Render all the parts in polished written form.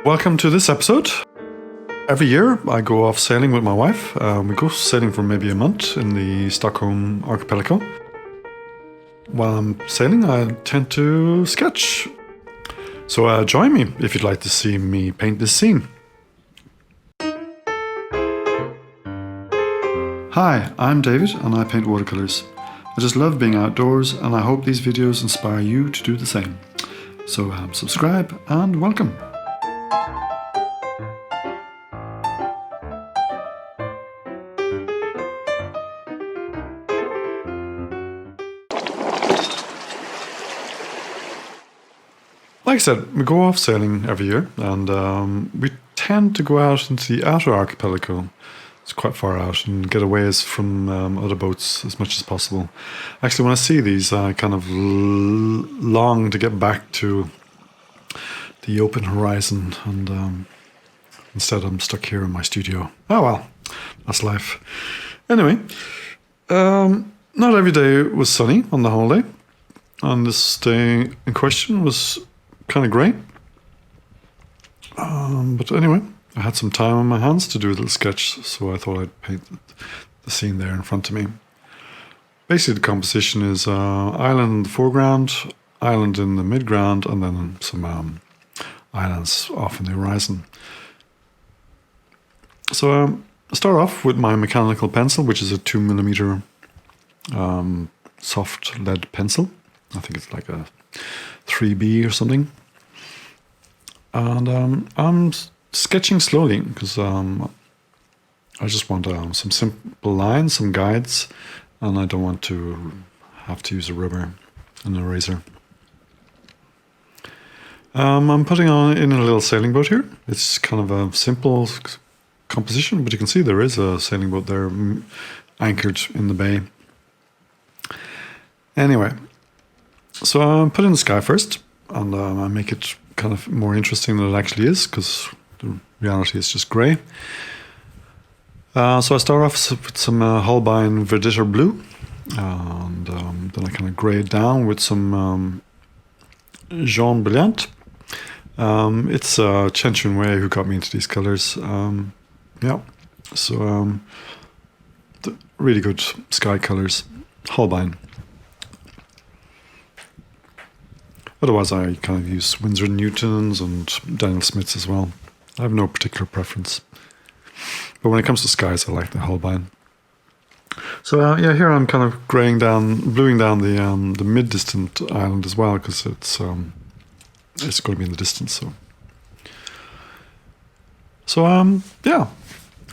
Welcome to this episode. Every year I go off sailing with my wife. We go sailing for maybe a month in the Stockholm archipelago. While I'm sailing, I tend to sketch. So join me if you'd like to see me paint this scene. Hi, I'm David and I paint watercolours. I just love being outdoors and I hope these videos inspire you to do the same. So subscribe and welcome. Like I said, we go off sailing every year and we tend to go out into the outer archipelago. It's quite far out and get away from other boats as much as possible. Actually, when I see these, I kind of long to get back to the open horizon and instead I'm stuck here in my studio. Oh well, that's life. Anyway, not every day was sunny on the holiday, and this day in question was kind of grey. But anyway, I had some time on my hands to do a little sketch, so I thought I'd paint the scene there in front of me. Basically, the composition is island in the foreground, island in the midground, and then some islands off in the horizon. So I start off with my mechanical pencil, which is a 2mm soft lead pencil. I think it's like a 3B or something. And I'm sketching slowly because I just want some simple lines, some guides, and I don't want to have to use a rubber and an eraser. I'm putting in a little sailing boat here. It's kind of a simple composition, but you can see there is a sailing boat there anchored in the bay. Anyway, so I put in the sky first, and I make it kind of more interesting than it actually is, because the reality is just grey. So I start off with some Holbein Verditer blue, and then I kind of grey it down with some Jaune brilliant. It's Chen Chunwei who got me into these colours. Yeah, so really good sky colours, Holbein. Otherwise, I kind of use Winsor Newtons and Daniel Smiths as well. I have no particular preference. But when it comes to skies, I like the Holbein. So yeah, here I'm kind of bluing down the mid-distant island as well, because it's going to be in the distance. So yeah,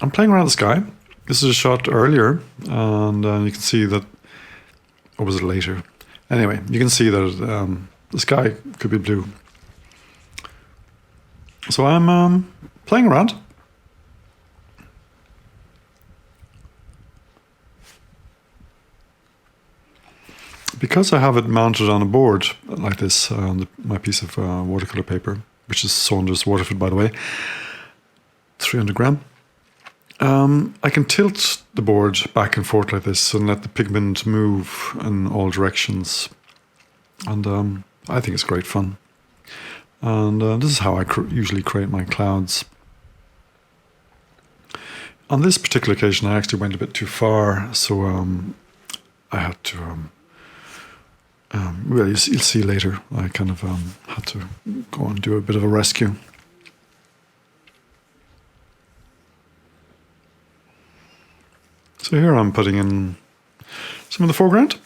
I'm playing around the sky. This is a shot earlier, and you can see that, or was it later? Anyway, you can see that the sky could be blue. So I'm playing around. Because I have it mounted on a board like this, my piece of watercolor paper, which is Saunders Waterford, by the way, 300 gram, I can tilt the board back and forth like this and let the pigment move in all directions. And I think it's great fun. And this is how I usually create my clouds. On this particular occasion, I actually went a bit too far, so I had to, well, you'll see later, I kind of had to go and do a bit of a rescue. So here I'm putting in some of the foreground.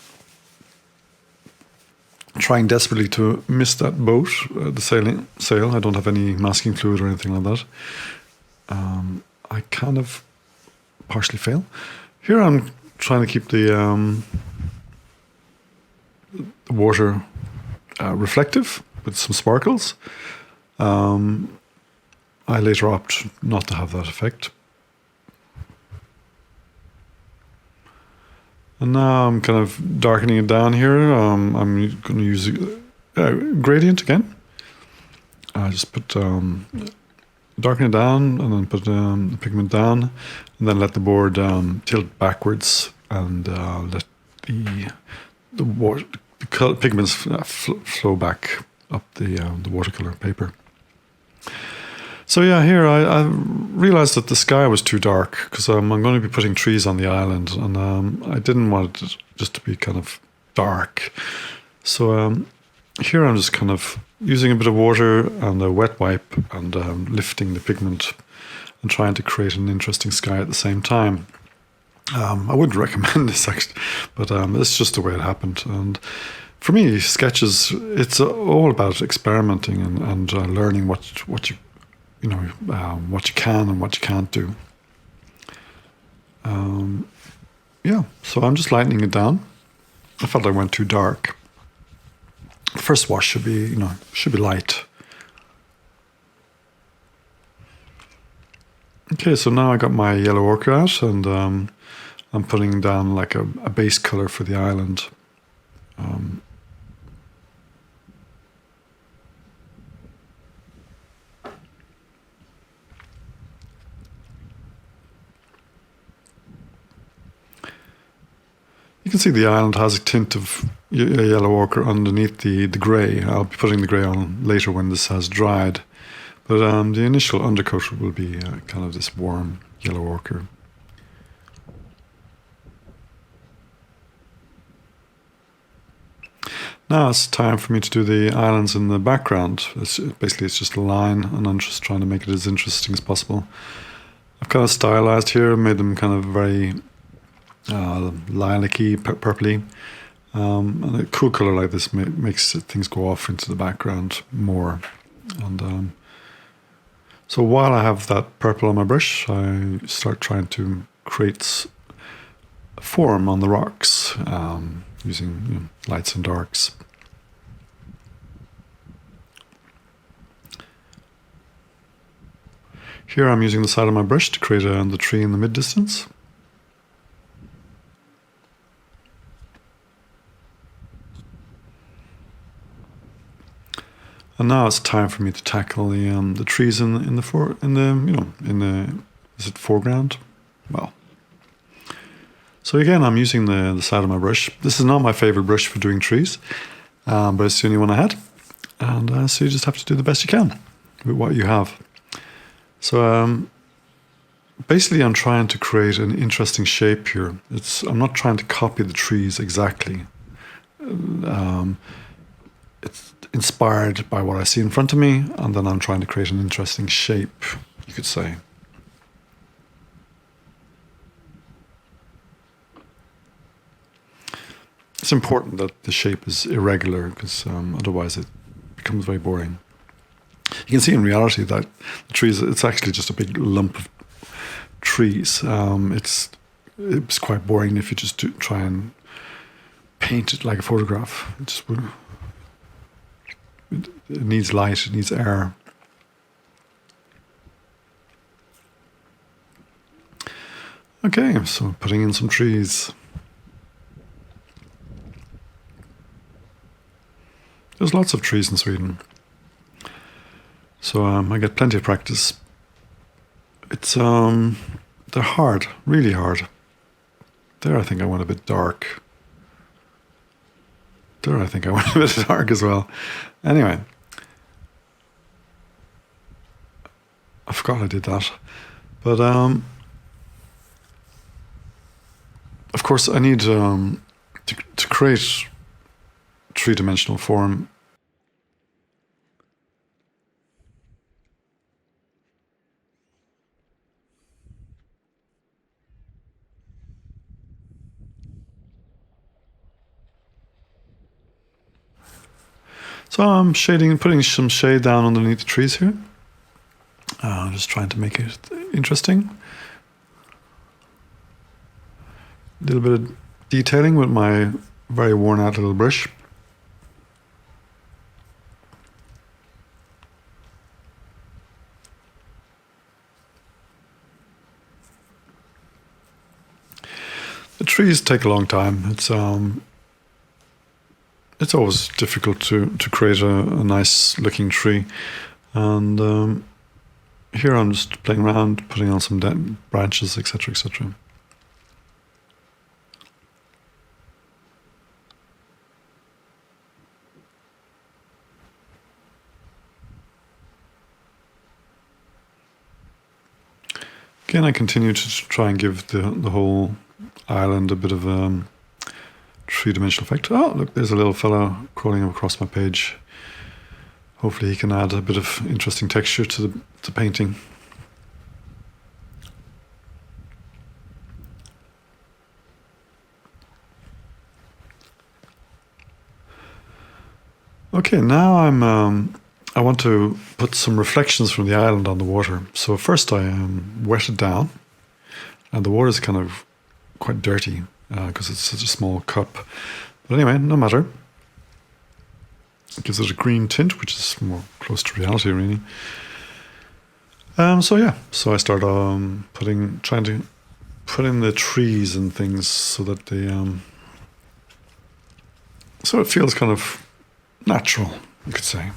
Trying desperately to miss that boat, the sail. I don't have any masking fluid or anything like that. I kind of partially fail. Here I'm trying to keep the water reflective with some sparkles. I later opt not to have that effect. And now I'm kind of darkening it down here. I'm going to use a gradient again. I just put darken it down and then put the pigment down, and then let the board tilt backwards and let the pigments flow back up the watercolor paper. So yeah, here I realized that the sky was too dark because I'm going to be putting trees on the island, and I didn't want it just to be kind of dark. So here I'm just kind of using a bit of water and a wet wipe and lifting the pigment and trying to create an interesting sky at the same time. I wouldn't recommend this actually, but it's just the way it happened. And for me, sketches, it's all about experimenting and learning what you what you can and what you can't do. Yeah, so I'm just lightening it down. I felt I went too dark. The first wash should be light. Okay, so now I got my yellow ochre out, and I'm putting down like a base color for the island. You can see the island has a tint of yellow ochre underneath the grey. I'll be putting the grey on later when this has dried. But the initial undercoat will be kind of this warm yellow ochre. Now it's time for me to do the islands in the background. Basically, it's just a line, and I'm just trying to make it as interesting as possible. I've kind of stylized here, made them kind of very lilac-y, purpley. And a cool color like this makes things go off into the background more. And so while I have that purple on my brush, I start trying to create a form on the rocks using lights and darks. Here I'm using the side of my brush to create the tree in the mid-distance. And now it's time for me to tackle the trees in the is it foreground? Well, so again I'm using the side of my brush. This is not my favorite brush for doing trees, but it's the only one I had, and so you just have to do the best you can with what you have. So basically, I'm trying to create an interesting shape here. I'm not trying to copy the trees exactly. It's inspired by what I see in front of me, and then I'm trying to create an interesting shape, you could say. It's important that the shape is irregular, because otherwise it becomes very boring. You can see in reality that the trees, it's actually just a big lump of trees. It's quite boring if you just try and paint it like a photograph. It needs light, it needs air. Okay, so putting in some trees. There's lots of trees in Sweden. So I get plenty of practice. It's they're hard, really hard. There I think I went a bit dark. There I think I went a bit dark as well. Anyway. I forgot I did that. But of course I need to create three-dimensional form. So I'm putting some shade down underneath the trees here. Just trying to make it interesting. A little bit of detailing with my very worn out little brush. The trees take a long time. It's always difficult to create a nice looking tree, and here I'm just playing around, putting on some branches, etc., etc. Again, I continue to try and give the whole island a bit of three-dimensional effect. Oh, look, there's a little fellow crawling across my page. Hopefully he can add a bit of interesting texture to the painting. Okay, now I want to put some reflections from the island on the water. So first I wet it down, and the water is kind of quite dirty because it's such a small cup. But anyway, no matter. It gives it a green tint, which is more close to reality, really. So I start trying to put in the trees and things so that they so it feels kind of natural, you could say.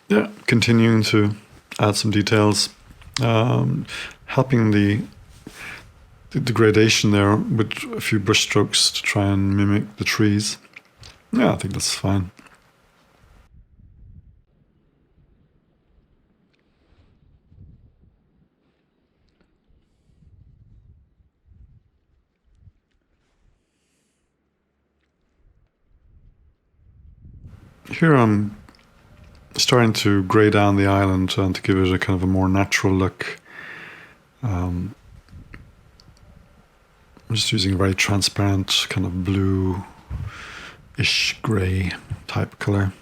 Yeah, continuing to add some details, helping the gradation there with a few brush strokes to try and mimic the trees. Yeah, I think that's fine. Here I'm starting to grey down the island and to give it a kind of a more natural look. I'm just using a very transparent kind of blue-ish grey type colour.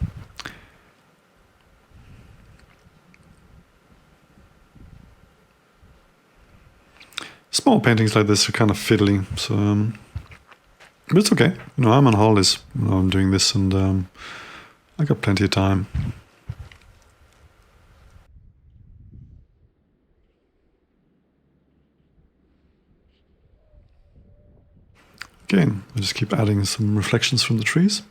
Small paintings like this are kind of fiddly, so but it's okay. You know, I'm on holidays when I'm doing this, and I got plenty of time. Again, I just keep adding some reflections from the trees.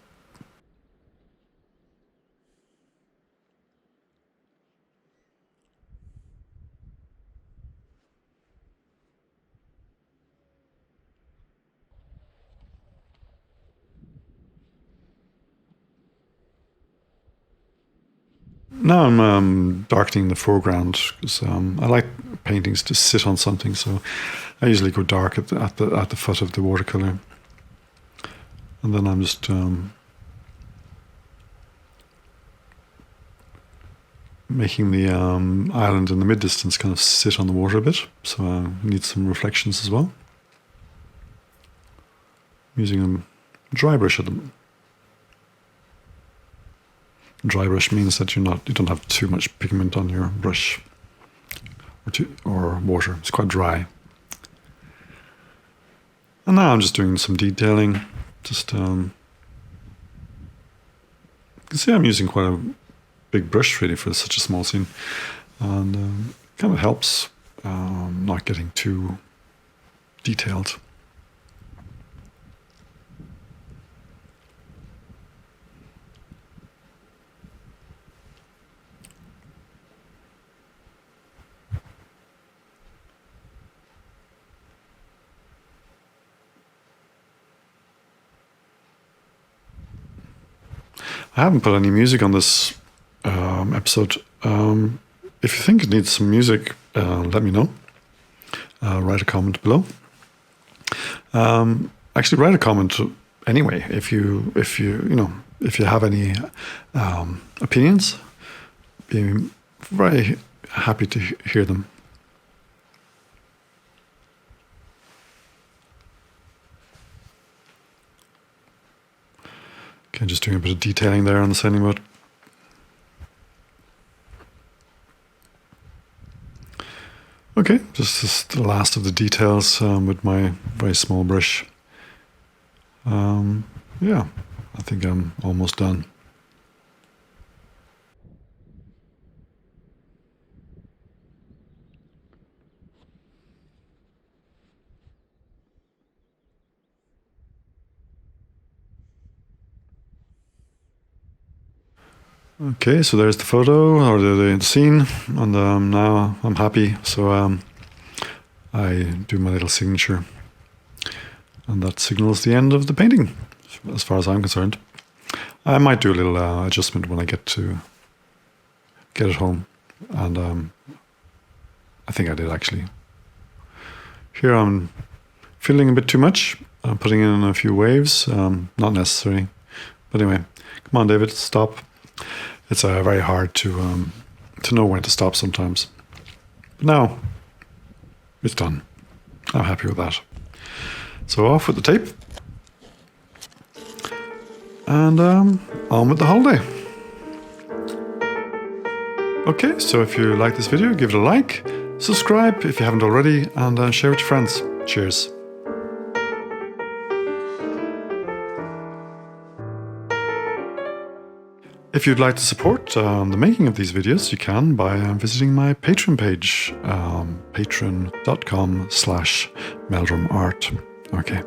Now I'm darkening the foreground because I like paintings to sit on something, so I usually go dark at the foot of the watercolor, and then I'm just making the island in the mid distance kind of sit on the water a bit. So I need some reflections as well. I'm using a dry brush at them. Dry brush means that you don't have too much pigment on your brush or water. It's quite dry. And now I'm just doing some detailing. Just you can see I'm using quite a big brush really for such a small scene, and kind of helps not getting too detailed. I haven't put any music on this episode. If you think it needs some music, let me know. Write a comment below. Actually, write a comment anyway if you have any opinions. Be very happy to hear them. Okay, just doing a bit of detailing there on the sending mode. Okay, just the last of the details with my very small brush. Yeah, I think I'm almost done. Okay, so there's the photo or the scene, and now I'm happy. So I do my little signature, and that signals the end of the painting, as far as I'm concerned. I might do a little adjustment when I get it home, and I think I did actually. Here I'm filling a bit too much. I'm putting in a few waves, not necessary. But anyway, come on, David, stop. It's very hard to know when to stop sometimes. But now, it's done. I'm happy with that. So off with the tape. And on with the holiday. Okay, so if you like this video, give it a like, subscribe if you haven't already, and share with your friends. Cheers. If you'd like to support the making of these videos, you can by visiting my Patreon page, patreon.com/meldrumart. Okay.